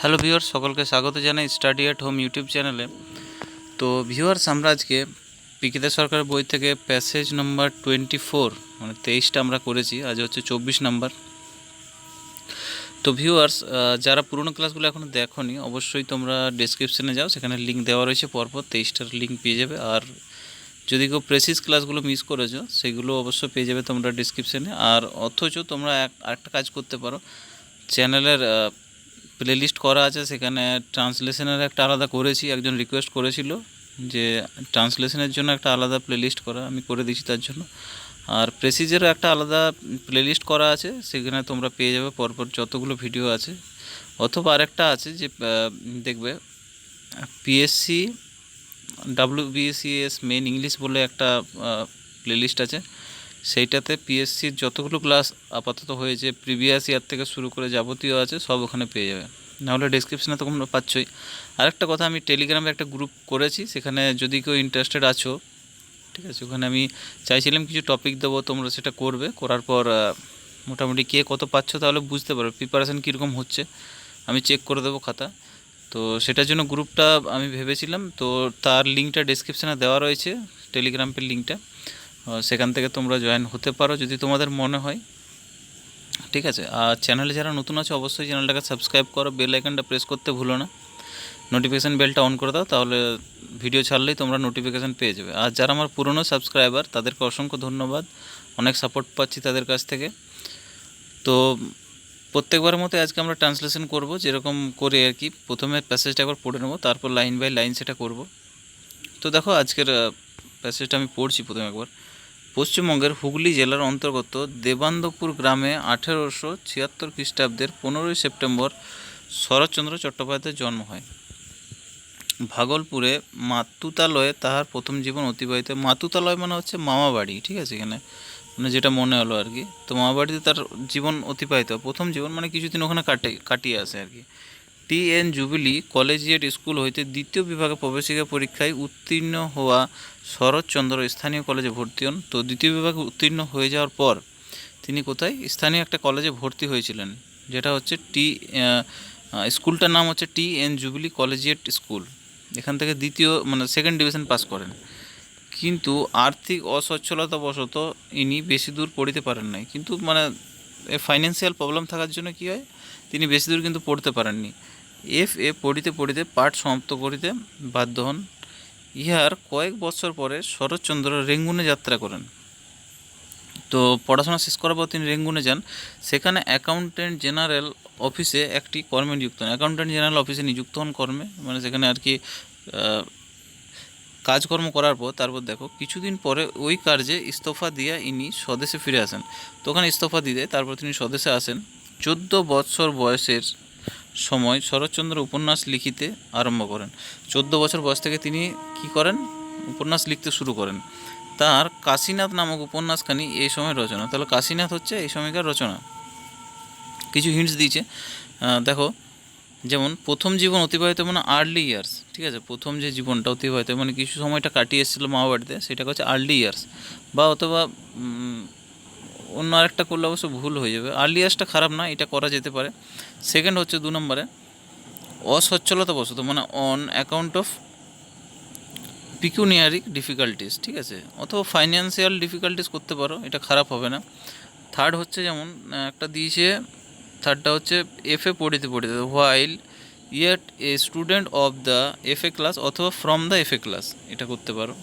Hello viewers, সকলকে স্বাগত জানাই স্টাডি অ্যাট হোম ইউটিউব চ্যানেলে। তো ভিউয়ার্স, আমরা আজকে পিকিতা সরকারের বই থেকে প্যাসেজ নাম্বার 24 মানে 23টা আমরা করেছি। আজ হচ্ছে 24 নাম্বার। তো ভিউয়ার্স, যারা পুরনো ক্লাসগুলো এখনও দেখোনি অবশ্যই তোমরা ডেসক্রিপশানে যাও, সেখানে লিঙ্ক দেওয়া রয়েছে, পরপর 23টার লিঙ্ক পেয়ে যাবে। আর যদি কেউ প্রেসিস ক্লাসগুলো মিস করেছো সেগুলো অবশ্যই পেয়ে যাবে তোমরা ডেসক্রিপশানে। আর অথচ তোমরা আরেকটা কাজ করতে পারো, চ্যানেলের প্লেলিস্ট করা আছে, সেখানে ট্রান্সলেশনের একটা আলাদা করেছি। একজন রিকোয়েস্ট করেছিল যে ট্রান্সলেশনের জন্য একটা আলাদা প্লেলিস্ট করা, আমি করে দিচ্ছি তার জন্য। আর প্রেসিজেরও একটা আলাদা প্লেলিস্ট করা আছে, সেখানে তোমরা পেয়ে যাবে পরপর যতগুলো ভিডিও আছে। অথবা আরেকটা আছে যে দেখবে পিএসসি WBCS মেন ইংলিশ বলে একটা প্লেলিস্ট আছে, সেইটাতে পিএসসির যতগুলো ক্লাস আপাতত হয়েছে প্রিভিয়াস ইয়ার থেকে শুরু করে যাবতীয় আছে সব ওখানে পেয়ে যাবে। নাহলে ডেসক্রিপশানে তো তোমরা পাচ্ছই। আরেকটা কথা, আমি টেলিগ্রামে একটা গ্রুপ করেছি, সেখানে যদি কেউ ইন্টারেস্টেড আছো, ঠিক আছে, ওখানে আমি চাইছিলাম কিছু টপিক দেবো, তোমরা সেটা করবে। করার পর মোটামুটি কে কত পাচ্ছ তাহলে বুঝতে পারবে প্রিপারেশান কীরকম হচ্ছে, আমি চেক করে দেবো খাতা। তো সেটার জন্য গ্রুপটা আমি ভেবেছিলাম, তো তার লিঙ্কটা ডেসক্রিপশানে দেওয়া রয়েছে, টেলিগ্রামের লিঙ্কটা, সেখান থেকে তোমরা জয়েন হতে পারো যদি তোমাদের মনে হয়, ঠিক আছে। আর চ্যানেলে যারা নতুন আছে অবশ্যই চ্যানেলটাকে সাবস্ক্রাইব করো, বেল আইকনটা প্রেস করতে ভুলো না, নোটিফিকেশান বেলটা অন করে দাও, তাহলে ভিডিও ছাড়লেই তোমরা নোটিফিকেশান পেয়ে যাবে। আর যারা আমার পুরনো সাবস্ক্রাইবার তাদেরকে অসংখ্য ধন্যবাদ, অনেক সাপোর্ট পাচ্ছি তাদের কাছ থেকে। তো প্রত্যেকবারের মতো আজকে আমরা ট্রান্সলেশন করব, যেরকম করে আর কি। প্রথমে প্যাসেজটা একবার পড়ে নেবো, তারপর লাইন বাই লাইন সেটা করব। তো দেখো আজকের প্যাসেজটা আমি পড়ছি প্রথমে একবার। পশ্চিমবঙ্গের হুগলি জেলার অন্তর্গত দেবান্দপুর গ্রামে 1876 খ্রিস্টাব্দের 15ই সেপ্টেম্বর শরৎচন্দ্র চট্টোপাধ্যায়ের জন্ম হয়। ভাগলপুরে মাতুতালয়ে তাহার প্রথম জীবন অতিবাহিত। মাতুতালয় মানে হচ্ছে মামা বাড়ি, ঠিক আছে, এখানে মানে যেটা মনে হলো আর কি। তো মামা বাড়িতে তার জীবন অতিবাহিত, প্রথম জীবন মানে কিছুদিন ওখানে কাটিয়ে আসে আর কি। TN জুবিলি কলেজিয়েট স্কুল হইতে দ্বিতীয় বিভাগে প্রবেশিকা পরীক্ষায় উত্তীর্ণ হওয়া শরৎচন্দ্র স্থানীয় কলেজে ভর্তি হন। তো দ্বিতীয় বিভাগে উত্তীর্ণ হয়ে যাওয়ার পর তিনি কোথায়, স্থানীয় একটা কলেজে ভর্তি হয়েছিলেন, যেটা হচ্ছে স্কুলটার নাম হচ্ছে TN জুবিলি কলেজিয়েট স্কুল। এখান থেকে দ্বিতীয় মানে সেকেন্ড ডিভিশন পাস করেন, কিন্তু আর্থিক অসচ্ছলতাবশত ইনি বেশি দূর পড়িতে পারেন নাই। কিন্তু মানে ফাইন্যান্সিয়াল প্রবলেম থাকার জন্য কী হয়, তিনি বেশি দূর কিন্তু পড়তে পারেননি। FA পড়িতে পড়িতে পাঠ সমাপ্ত করিতে বাধ্য হন। ইহার কয়েক বছর পরে শরৎচন্দ্র রেঙ্গুনে যাত্রা করেন। তো পড়াশোনা শেষ করার পর তিনি রেঙ্গুনে যান, সেখানে অ্যাকাউন্টেন্ট জেনারেল অফিসে একটি কর্মে নিযুক্ত হন। অ্যাকাউন্টেন্ট জেনারেল অফিসে নিযুক্ত হন কর্মে, মানে সেখানে আর কি কাজকর্ম করার পর তারপর দেখো কিছুদিন পরে ওই কার্যে ইস্তফা দিয়া ইনি স্বদেশে ফিরে আসেন। তো ওখানে ইস্তফা দিতে তারপর তিনি স্বদেশে আসেন। 14 বৎসর বয়সের সময় শরৎচন্দ্র উপন্যাস লিখিতে আরম্ভ করেন। 14 বছর বয়স থেকে তিনি কি করেন, উপন্যাস লিখতে শুরু করেন। তার কাশীনাথ নামক উপন্যাসখানি এই সময় রচনা। তাহলে কাশীনাথ হচ্ছে এই সময়কার রচনা। কিছু হিন্টস দিয়েছে, দেখো, যেমন প্রথম জীবন অতিবাহিত মানে আর্লি ইয়ার্স, ঠিক আছে, প্রথম যে জীবনটা অতিবাহিত মানে কিছু সময়টা কাটিয়ে এসেছিলো মামা বাড়িতে, সেটাকে হচ্ছে আর্লি ইয়ার্স। বা অথবা অন্য আরেকটা করলে অবশ্য ভুল হয়ে যাবে, আর্লি ইয়ার্সটা খারাপ না, এটা করা যেতে পারে। সেকেন্ড হচ্ছে 2 নম্বরে অসচ্ছলতাবশত মানে অন অ্যাকাউন্ট অফ পিকুনিয়ারি ডিফিকাল্টিস, ঠিক আছে, অথবা ফাইন্যান্সিয়াল ডিফিকাল্টিস করতে পারো, এটা খারাপ হবে না। থার্ড হচ্ছে যেমন একটা দিয়েছে, থার্ডটা হচ্ছে FA পড়িতে পড়িতে while yet a student of the FA class অথবা ফ্রম দ্য FA ক্লাস, এটা করতে পারো,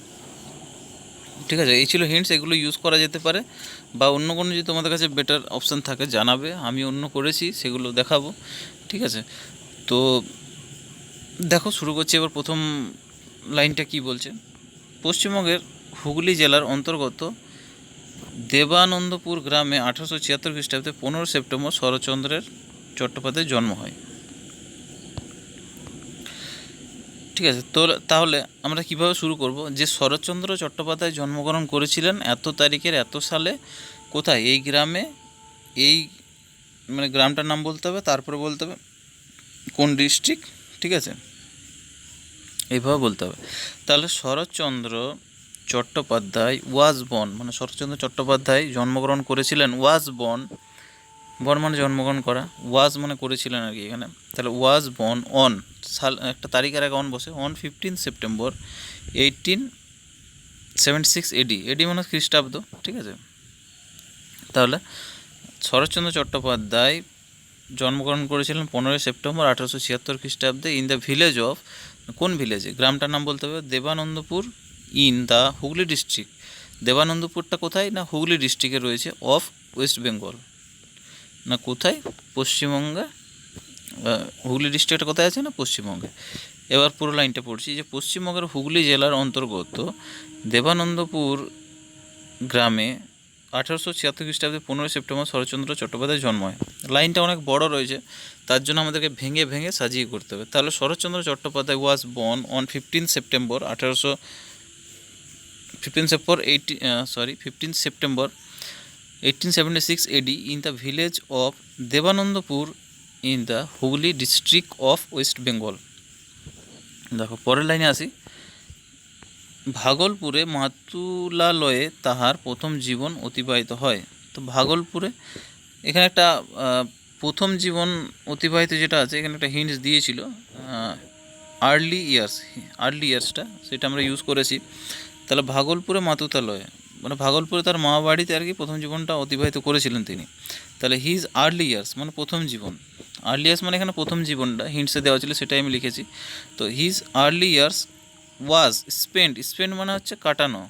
ঠিক আছে। এই ছিল হিন্টস, এগুলো ইউজ করা যেতে পারে। বা অন্য কোনো যদি তোমাদের কাছে বেটার অপশান থাকে জানাবে, আমি অন্য করেছি সেগুলো দেখাবো, ঠিক আছে। তো দেখো শুরু করছি এবার। প্রথম লাইনটা কি বলছে, পশ্চিমবঙ্গের হুগলি জেলার অন্তর্গত দেবানন্দপুর গ্রামে 1876 খ্রিস্টাব্দে 15 সেপ্টেম্বর শরৎচন্দ্রের চট্টোপাধ্যায়ের জন্ম হয়, ঠিক আছে। তো তাহলে আমরা কিভাবে শুরু করব, যে শরৎচন্দ্র চট্টোপাধ্যায় জন্মগ্রহণ করেছিলেন এত তারিখের এত সালে, কোথায়, এই গ্রামে, এই মানে গ্রামটার নাম বলতে হবে, তারপরে বলতে হবে কোন ডিস্ট্রিক্ট, ঠিক আছে, এইভাবে বলতে হবে। তাহলে শরৎচন্দ্র চট্টোপাধ্যায় ওয়াজ বর্ন মানে শরৎচন্দ্র চট্টোপাধ্যায় জন্মগ্রহণ করেছিলেন, ওয়াজ বর্ন বর্ন মানে জন্মগ্রহণ করা, ওয়াজ মানে করেছিলেন আর কি এখানে। তাহলে ওয়াজ বর্ন অন, সাল একটা তারিখের আগে অন বসে, অন 15 সেপ্টেম্বর 1876 এডি। এডি মানে খ্রিস্টাব্দ, ঠিক আছে। তাহলে শরৎচন্দ্র চট্টোপাধ্যায় জন্মগ্রহণ করেছিলেন 15 সেপ্টেম্বর 1876 খ্রিস্টাব্দে ইন দ্য ভিলেজ অফ, কোন ভিলেজে, গ্রামটার নাম বলতে হবে, Debanandapur in the Hooghly district. দেবানন্দপুরটা কোথায়, না হুগলি ডিস্ট্রিক্টে রয়েছে, অফ ওয়েস্ট বেঙ্গল, না কোথায়, পশ্চিমবঙ্গে। হুগলি ডিস্ট্রিক্টটা কোথায় আছে, না পশ্চিমবঙ্গে। এবার পুরো লাইনটা পড়ছি, যে পশ্চিমবঙ্গের হুগলি জেলার অন্তর্গত দেবানন্দপুর গ্রামে 1876 খ্রিস্টাব্দে 15 সেপ্টেম্বর শরৎচন্দ্র চট্টোপাধ্যায় জন্ম হয়। লাইনটা অনেক বড় রয়েছে, তার জন্য আমাদেরকে ভেঙে ভেঙে সাজিয়ে করতে হবে। তাহলে Sarat Chandra Chattopadhyay was born on 15 September 1876 AD in the village of Debanandapur in the Hooghly district of West Bengal. দেখো পরের লাইনে আসি, ভাগলপুরে মাতুলালয়ে তাহার প্রথম জীবন অতিবাহিত হয়। তো ভাগলপুরে এখানে একটা প্রথম জীবন অতিবাহিত যেটা আছে, এখানে একটা হিন্টস দিয়েছিল, আর্লি ইয়ার্সটা সেটা আমরা ইউজ করেছি। তাহলে ভাগলপুরে মাতুলালয়ে মানে ভাগলপুরে তার মা বাড়িতে আর কি প্রথম জীবনটা অতিবাহিত করেছিলেন তিনি। তাহলে হিজ আর্লি ইয়ার্স মানে প্রথম জীবন, আর্লি ইয়ার্স মানে এখানে প্রথম জীবনটা হিন্টসে দেওয়া ছিল, সেটাই আমি লিখেছি। তো his early years was spent মানে হচ্ছে কাটানো,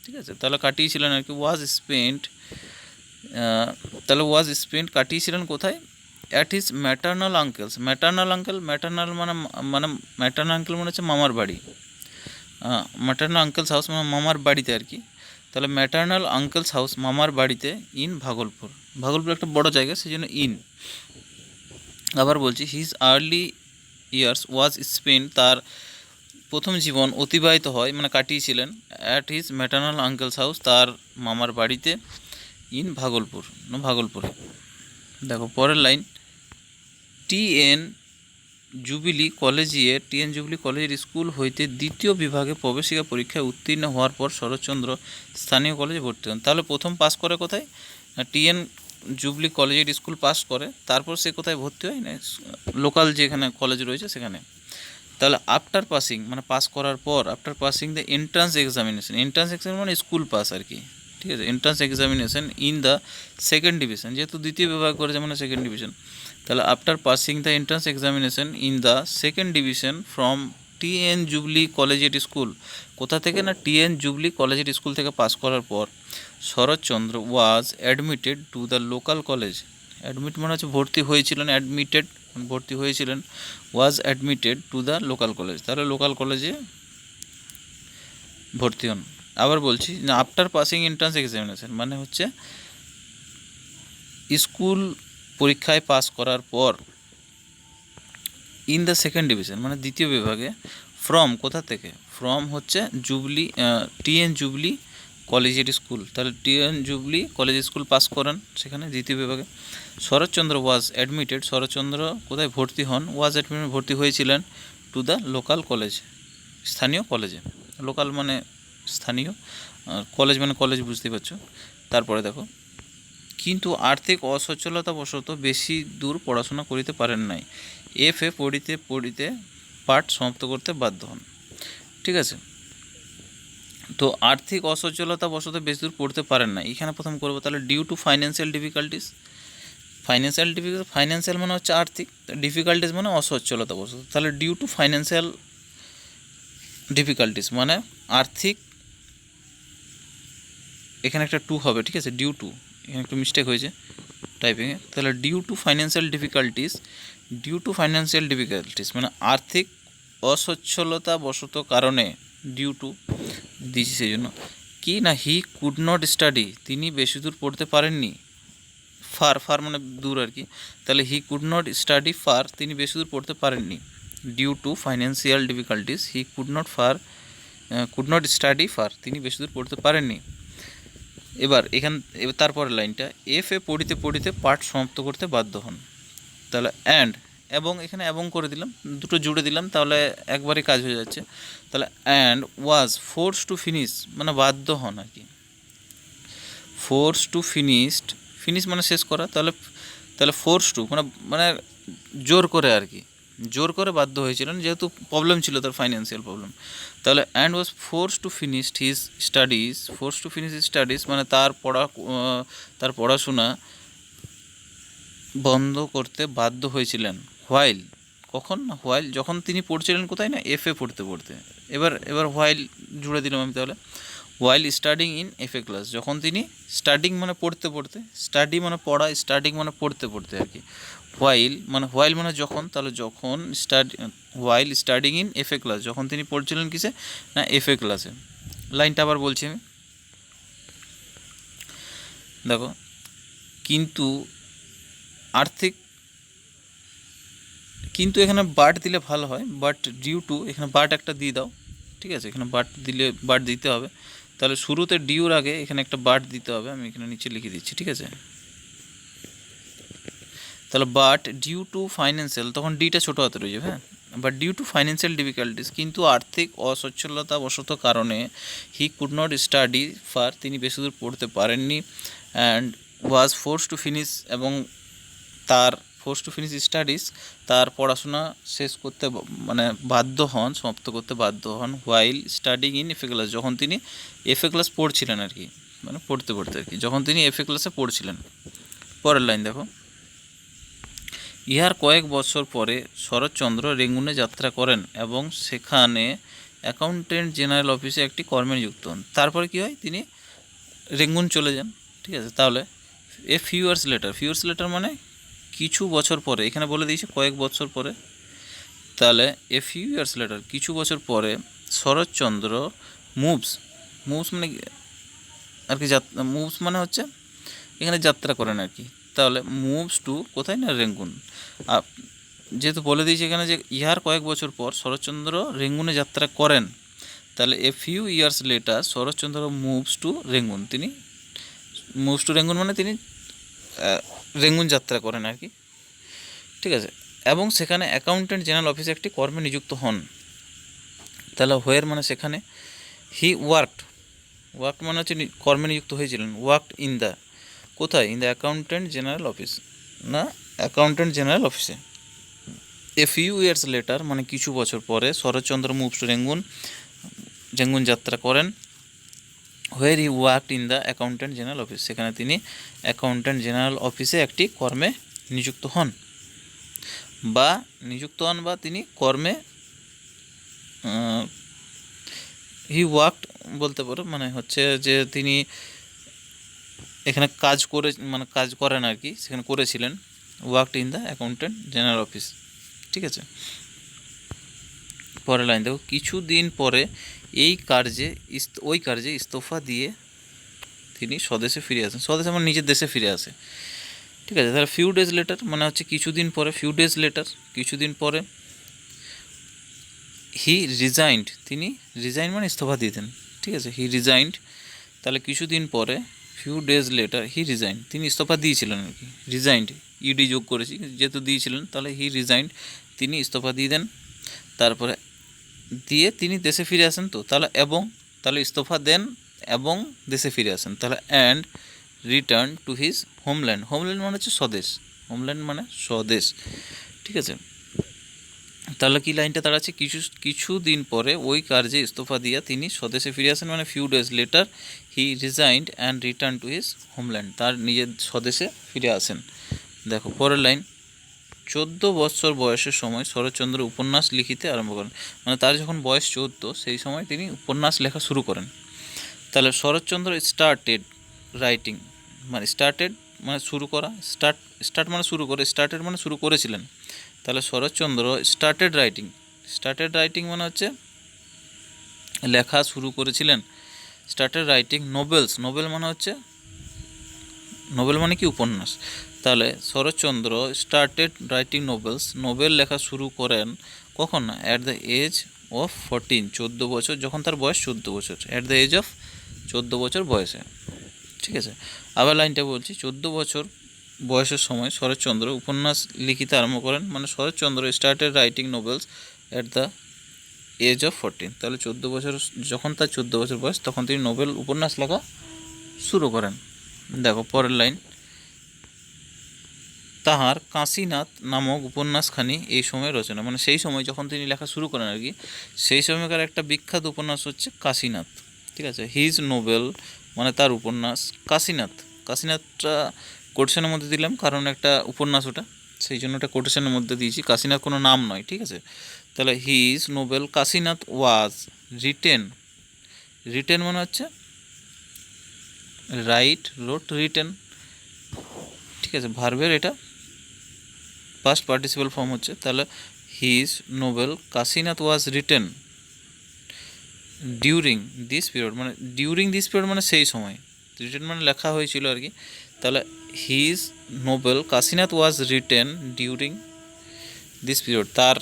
ঠিক আছে। তাহলে কাটিয়েছিলেন আর কি, ওয়াজ স্পেন্ট, তাহলে ওয়াজ স্পেন্ট কাটিয়েছিলেন কোথায়, at his maternal uncle's. Maternal মানে হচ্ছে মামার বাড়ি, ম্যাটার্নাল আঙ্কেলস হাউস মানে মামার বাড়িতে আর কি। তাহলে ম্যাটার্নাল আঙ্কেলস হাউস মামার বাড়িতে ইন ভাগলপুর, ভাগলপুর একটা বড় জায়গা সেই জন্য ইন। আবার বলছি, his early years was spent, তার প্রথম জীবন অতিবাহিত হয় মানে কাটিয়েছিলেন, at his maternal uncle's house তার মামার বাড়িতে, ইন ভাগলপুরে। দেখো পরের লাইন, টিএন জুবিলি কলেজের স্কুল হইতে দ্বিতীয় বিভাগে প্রবেশিকা পরীক্ষায় উত্তীর্ণ হওয়ার পর শরৎচন্দ্র স্থানীয় কলেজে ভর্তি হন। তাহলে প্রথম পাস করে কোথায়, টিএন জুবলি কলেজের স্কুল পাস করে, তারপর সে কোথায় ভর্তি হয় না লোকাল যেখানে কলেজ রয়েছে সেখানে। তাহলে আফটার পাসিং মানে পাস করার পর, after passing the entrance examination মানে স্কুল পাস আর কি, ঠিক আছে। Entrance examination in the second division, যেহেতু দ্বিতীয় বিভাগ করেছে মানে সেকেন্ড ডিভিশন। তাহলে after passing the entrance examination in the second division from TN Jubilee collegiate School, কোথা থেকে, না টিএন জুবলি কলেজিয়েট স্কুল থেকে পাস করার পর Sarat Chandra was admitted to the local college. Admit মানে হচ্ছে ভর্তি হয়েছিলেন, ভর্তি হয়েছিলেন, ওয়াজ admitted to the local college, তাহলে লোকাল কলেজে ভর্তি হন। আবার বলছি না, আফটার পাসিং এন্ট্রান্স এক্সামিনেশন মানে হচ্ছে স্কুল পরীক্ষায় পাস করার পর, ইন দ্য সেকেন্ড ডিভিশন মানে দ্বিতীয় বিভাগে, ফ্রম কোথা থেকে, ফ্রম হচ্ছে Jubilee TN Jubilee collegiate school, তাহলে TN Jubilee college school pass করেন সেখানে দ্বিতীয় বিভাগে। শরৎচন্দ্র ওয়াজ অ্যাডমিটেড, শরৎচন্দ্র কোথায় ভর্তি হন, ওয়াজ অ্যাডমিটেড ভর্তি হয়েছিলেন, টু দ্য লোকাল কলেজ স্থানীয় কলেজে। লোকাল মানে স্থানীয়, কলেজ মানে কলেজ, বুঝতে পারছো। তারপরে দেখো, কিন্তু আর্থিক অসচ্ছলতাবশত বেশি দূর পড়াশোনা করিতে পারেন নাই, এফএ পড়িতে পাঠ সমাপ্ত করতে বাধ্য হন, ঠিক আছে। তো আর্থিক অসচ্ছলতাবশত বেশি দূর পড়তে পারেন না, এখানে প্রথম করবো। তাহলে due to financial difficulties, financial মানে হচ্ছে আর্থিক, ডিফিকাল্টিস মানে অসচ্ছলতাবশত। তাহলে ডিউ টু ফাইন্যান্সিয়াল ডিফিকাল্টিস মানে আর্থিক, এখানে একটা টু হবে, ঠিক আছে, ডিউ টু, এখানে একটু মিস্টেক হয়েছে টাইপিংয়ে। তাহলে ডিউ টু ফাইন্যান্সিয়াল ডিফিকাল্টিস মানে আর্থিক অসচ্ছলতাবশত কারণে, ডিউ টু দিয়েছি সেই জন্য কি, না হি কুড নট স্টাডি, তিনি বেশি দূর পড়তে পারেননি, ফার মানে দূর আর কি। তাহলে he could not study far, তিনি বেশি দূর পড়তে পারেননি, due to financial difficulties he could not study far, তিনি বেশি দূর পড়তে পারেননি। এবার তারপরের লাইনটা, এফএ পড়িতে পাঠ সমাপ্ত করতে বাধ্য হন। তাহলে এবং এখানে করে দিলাম, দুটো জুড়ে দিলাম, তাহলে একবারই কাজ হয়ে যাচ্ছে। তাহলে and was force to finish মানে বাধ্য হন আর কি, ফোর্স টু ফিনিশ মানে শেষ করা। তাহলে তাহলে ফোর্স টু মানে মানে জোর করে আর কি, জোর করে বাধ্য হয়েছিলেন, যেহেতু প্রবলেম ছিল তার, ফাইন্যান্সিয়াল প্রবলেম। তাহলে and was force to finish studies মানে তার পড়াশোনা বন্ধ করতে বাধ্য হয়েছিলেন। হোয়াইল, কখন না, হোয়াইল যখন তিনি পড়ছিলেন কোথায় না, এফএ পড়তে পড়তে। এবার হোয়াইল জুড়ে দিলাম আমি তাহলে। While studying in FA class, যখন তিনি স্টাডিং মানে পড়তে পড়তে, স্টাডি মানে পড়া, স্টাডিং মানে পড়তে পড়তে আর কি। হোয়াইল মানে যখন, তাহলে যখন while studying in FA class, যখন তিনি পড়ছিলেন কিসে না, এফএ ক্লাসে। লাইনটা আবার বলছি আমি, দেখো, কিন্তু আর্থিক, কিন্তু এখানে বাট দিলে ভালো হয়, বাট ডিউ টু, এখানে বাট একটা দিয়ে দাও, ঠিক আছে, এখানে বাট দিতে হবে। তাহলে শুরুতে ডিউর আগে এখানে একটা বাট দিতে হবে, আমি এখানে নিচে লিখে দিচ্ছি, ঠিক আছে। তাহলে বাট ডিউ টু ফাইন্যান্সিয়াল, তখন ডিটা ছোটো হাতে রয়ে যাবে, হ্যাঁ। But due to financial difficulties, কিন্তু আর্থিক অসচ্ছলতাবশত কারণে he could not study far, তিনি বেশি দূর পড়তে পারেননি। And was force to finish, এবং তার ফোর্স টু ফিনিশ স্টাডিজ, তার পড়াশোনা শেষ করতে মানে বাধ্য হন, সমাপ্ত করতে বাধ্য হন। While studying in FA class, যখন তিনি এফএ ক্লাস পড়ছিলেন আর কি, মানে পড়তে পড়তে আর কি, যখন তিনি এফএ ক্লাসে পড়ছিলেন। পরের লাইন দেখো, ইহার কয়েক বছর পরে শরৎচন্দ্র রেঙ্গুনে যাত্রা করেন এবং সেখানে অ্যাকাউন্টেন্ট জেনারেল অফিসে একটি কর্মে নিযুক্ত হন। তারপরে কী হয়, তিনি রেঙ্গুন চলে যান, ঠিক আছে। তাহলে ফিউ ইয়ার্স লেটার মানে কিছু বছর পরে, এখানে বলে দিয়েছে কয়েক বছর পরে, তাহলে ফিউ ইয়ার্স লেটার কিছু বছর পরে শরৎচন্দ্র মুভস মানে আর কি, মুভস মানে হচ্ছে এখানে যাত্রা করেন আর কি। তাহলে মুভস টু কোথায় না, রেঙ্গুন। যেহেতু বলে দিয়েছে এখানে যে ইহার কয়েক বছর পর শরৎচন্দ্র রেঙ্গুনে যাত্রা করেন, তাহলে few years later Sarat Chandra moves to Rangoon, তিনি মুভস টু রেঙ্গুন মানে তিনি রেঙ্গুন যাত্রা করেন আর কি, ঠিক আছে। এবং সেখানে অ্যাকাউন্টেন্ট জেনারেল অফিসে একটি কর্মে নিযুক্ত হন। তাহলে হোয়ার মানে সেখানে, হি ওয়ার্কড মানে হচ্ছে কর্মে নিযুক্ত হয়েছিলেন। ওয়ার্কড ইন দ্য, কোথায়, in the accountant general office, না অ্যাকাউন্টেন্ট জেনারেল অফিসে। ফিউ ইয়ার্স লেটার মানে কিছু বছর পরে শরৎচন্দ্র মুভস টু রেঙ্গুন যাত্রা করেন। Where he worked in the accountant general office, সেখানে তিনি অ্যাকাউন্টেন্ট জেনারেল অফিসে একটি কর্মে নিযুক্ত হন, বা তিনি কর্মে, হি ওয়ার্কড বলতে পারো, মানে হচ্ছে যে তিনি এখানে কাজ করেন আর কি, সেখানে করেছিলেন। Worked in the accountant general office, ঠিক আছে। পরের লাইন দেখো, কিছুদিন পরে ওই কার্যে ইস্তফা দিয়ে তিনি স্বদেশে ফিরে আসেন। স্বদেশে মানে নিজের দেশে ফিরে আসে, ঠিক আছে। তাহলে ফিউ ডেজ লেটার মানে হচ্ছে কিছুদিন পরে, কিছুদিন পরে। হি রিজাইন্ড, তিনি রিজাইন মানে ইস্তফা দিয়ে দেন, ঠিক আছে। হি রিজাইন্ড, তাহলে কিছুদিন পরে ফিউ ডেজ লেটার হি রিজাইন্ড, তিনি ইস্তফা দিয়েছিলেন আর কি। রিজাইন্ড ইডি যোগ করেছি যেহেতু দিয়েছিলেন, তাহলে হি রিজাইন্ড, তিনি ইস্তফা দিয়ে দেন। তারপরে দিয়ে তিনি দেশে ফিরে আসেন, তো তাহলে ইস্তফা দেন এবং দেশে ফিরে আসেন। তাহলে and return to his homeland মানে হচ্ছে স্বদেশ, স্বদেশ, ঠিক আছে। তাহলে কি লাইনটা দাঁড়াচ্ছে, কিছুদিন পরে ওই কার্যে ইস্তফা দিয়া তিনি স্বদেশে ফিরে আসেন, মানে few days letter he resigned and return to his homeland, তার নিজের স্বদেশে ফিরে আসেন। দেখো পরের লাইন, 14 বছর বয়সের সময় শরৎচন্দ্র উপন্যাস লিখিতে আরম্ভ করেন, মানে তার যখন বয়স 14 সেই সময় তিনি উপন্যাস লেখা শুরু করেন। তাহলে শরৎচন্দ্র স্টার্টেড রাইটিং, মানে শুরু করা, স্টার্ট মানে শুরু করে, স্টার্টেড মানে শুরু করেছিলেন। তাহলে শরৎচন্দ্র স্টার্টেড রাইটিং মানে হচ্ছে লেখা শুরু করেছিলেন। স্টার্টেড রাইটিং নোবেল মানে কি, উপন্যাস। তাহলে শরৎচন্দ্র স্টার্টেড রাইটিং নোবেল লেখা শুরু করেন কখন না, অ্যাট দ্য এজ অফ 14, 14 বছর, যখন তার বয়স 14 বছর, অ্যাট দ্য এজ অফ 14 বছর বয়সে, ঠিক আছে। আবার লাইনটা বলছি, 14 বছর বয়সের সময় শরৎচন্দ্র উপন্যাস লিখিতে আরম্ভ করেন, মানে Saratchandra started writing novels at the age of 14, তাহলে 14 বছর, যখন তার 14 বছর বয়স তখন তিনি নোবেল উপন্যাস লেখা শুরু করেন। দেখো পরের লাইন, তাহার কাশীনাথ নামক উপন্যাসখানি এই সময় রচনা, মানে সেই সময় যখন তিনি লেখা শুরু করেন আর কি, সেই সময়কার একটা বিখ্যাত উপন্যাস হচ্ছে কাশীনাথ। ঠিক আছে, হিজ নোবেল মানে তার উপন্যাস কাশীনাথ। কাশীনাথটা কোটেশনের মধ্যে দিলাম কারণ একটা উপন্যাস ওটা, সেই জন্য ওটা কোটেশনের মধ্যে দিয়েছি, কাশীনাথ কোনো নাম নয়। ঠিক আছে, তাহলে his Nobel Kashinath was written, written মানে হচ্ছে রাইট, রোট, রিটেন। ঠিক আছে, ভার্বের এটা পাস্ট পার্টিসিপাল ফর্ম হচ্ছে। তাহলে his Nobel Kashinath was written during this period, মানে ডিউরিং দিস পিরিয়ড মানে সেই সময়, রিটেন মানে লেখা হয়েছিল আর কি। তাহলে his Nobel Kashinath was written during this period, তার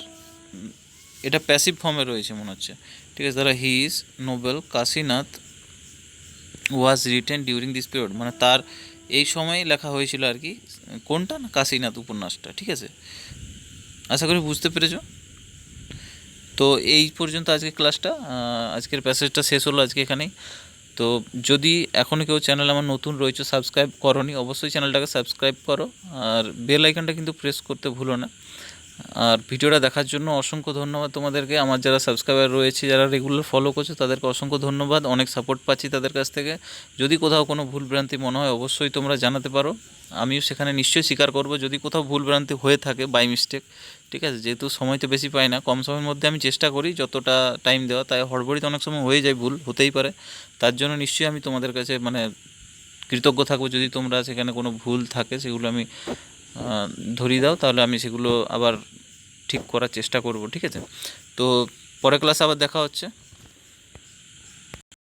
এটা প্যাসিভ ফর্মে রয়েছে মনে হচ্ছে। ঠিক আছে, তাহলে his Nobel Kashinath was written during this period মানে তার এই সময় লেখা হয়েছিল আর কি। কোনটা না, কাশীনাথ উপন্যাসটা। ঠিক আছে, আশা করি বুঝতে পেরেছো। তো এই পর্যন্ত আজকে ক্লাসটা, আজকের প্যাসেজটা শেষ হলো আজকে এখানেই। তো যদি এখনও কেউ চ্যানেল আমার নতুন রয়েছে সাবস্ক্রাইব করোনি, অবশ্যই চ্যানেলটাকে সাবস্ক্রাইব করো, আর বেল আইকনটা কিন্তু প্রেস করতে ভুলো না। আর ভিডিওটা দেখার জন্য অসংখ্য ধন্যবাদ তোমাদেরকে। আমার যারা সাবস্ক্রাইবার রয়েছে, যারা রেগুলার ফলো করছে, তাদেরকে অসংখ্য ধন্যবাদ, অনেক সাপোর্ট পাচ্ছি তাদের কাছ থেকে। যদি কোথাও কোনো ভুলভ্রান্তি মনে হয় অবশ্যই তোমরা জানাতে পারো, আমিও সেখানে নিশ্চয়ই স্বীকার করব যদি কোথাও ভুলভ্রান্তি হয়ে থাকে বাই মিস্টেক। ঠিক আছে, যেহেতু সময় তো বেশি পাই না, কম সময়ের মধ্যে আমি চেষ্টা করি যতটা টাইম দেওয়া, তাই হড়বড়িতে অনেক সময় হয়ে যায়, ভুল হতেই পারে। তার জন্য নিশ্চয়ই আমি তোমাদের কাছে মানে কৃতজ্ঞ থাকবো যদি তোমরা সেখানে কোনো ভুল থাকে সেগুলো আমি ধরিয়ে দাও, তাহলে আমি সেগুলো আবার ঠিক করার চেষ্টা করব। ঠিক আছে, তো পরের ক্লাসে আবার দেখা হচ্ছে।